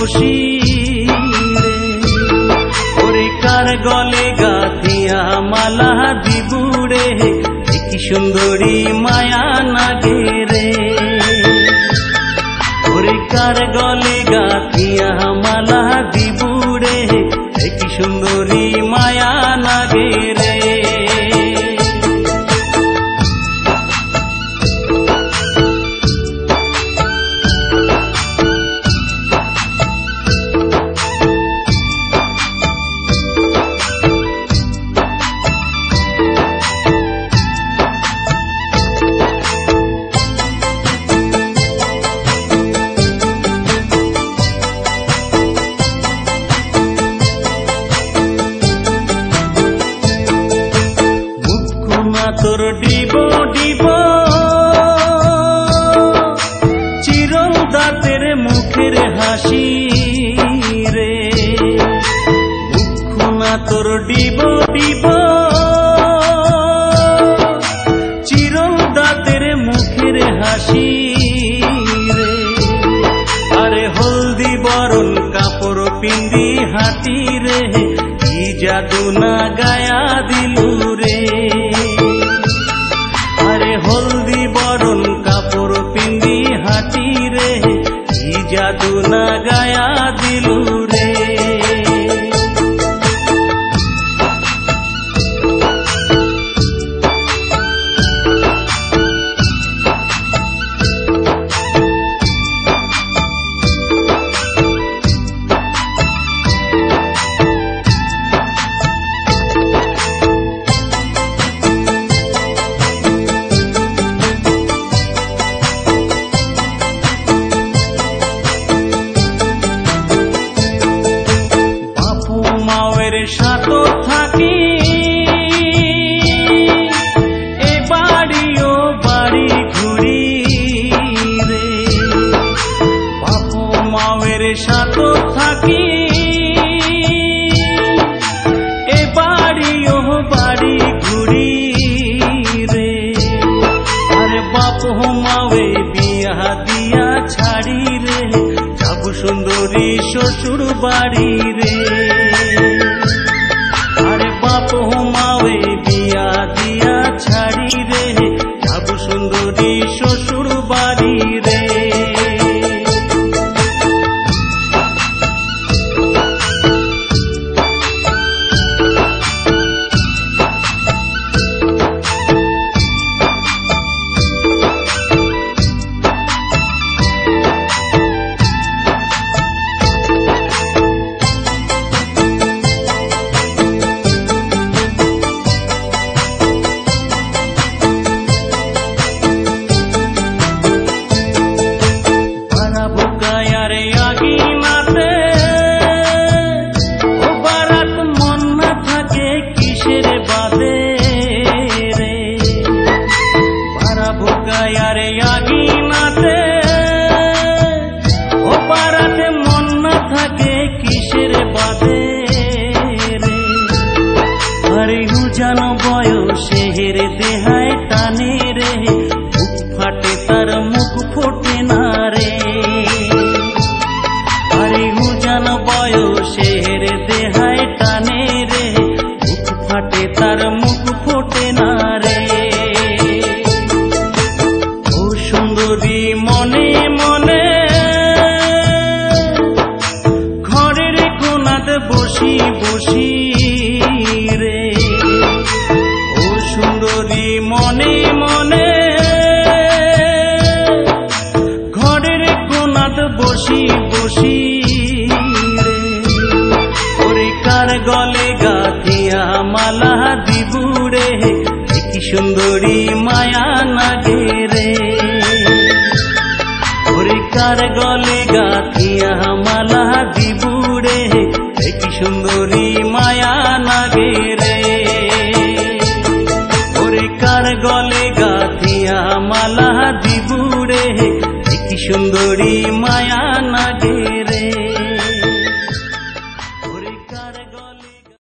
বসি রে। ওরে কার গলে গাথিয়া মালা দিবুরে, কি সুন্দরী মায়া নাগে রে। ওরে কার গলে গাথিয়া মালা দিবুরে, কি সুন্দরী মায়া নাগে রে। তোর ডিব ডিব চিরল দাঁতের মুখের হাসি রে। মুখনা তোর ডিব ডিব চিরল দাঁতের মুখের হাসি রে। আরে হলদি বরণ কাপড় পিন্দি হাতি রে, কি জাদু না গায়া দিলু রে। আরে হলদি বরণ কাপড় পিন্দি হাতি রে, কি জাদু না গায়া দিলু রে। সাত থাকি এ বাড়ি ও বাড়ি ঘুরি রে। বাপু মায়ের সাত থাকি এ বাড়ি ও বাড়ি ঘুরি রে। আরে বাপু মায়ে বিয়া দিয়া ছাড়ি রে, যাব সুন্দরী শ্বশুর বাড়ি রে। আরে বাপু মাওয়ে বিয়া দিয়া ছাড়ি রে, যাব সুন্দরী শ্বশুর বাড়ি রে। জানো বয়সের দেহায় টানে রে, বুক ফাটে তার মুখ ফোটে না রে। আরে জানো বয়সের দেহায় টানে রে, বুক ফাটে তার মুখ ফোটে না রে। ও সুন্দরী মনে মনে ঘরের কোনাতে বসি বসি রে। সুন্দরী মনে মনে ঘরের কোনাত বসি বসি রে। ওরে কার গলে গাথিয়া মালা দিবুরে, কি সুন্দরী মায়া নাগে রে। ওরে কার গলে গাথিয়া মালা দিবুরে, কি সুন্দরী মায়া নাগে রে। কার গলে গাথিয়া মালা দিবুরে, কি সুন্দরী মায়া নাগে।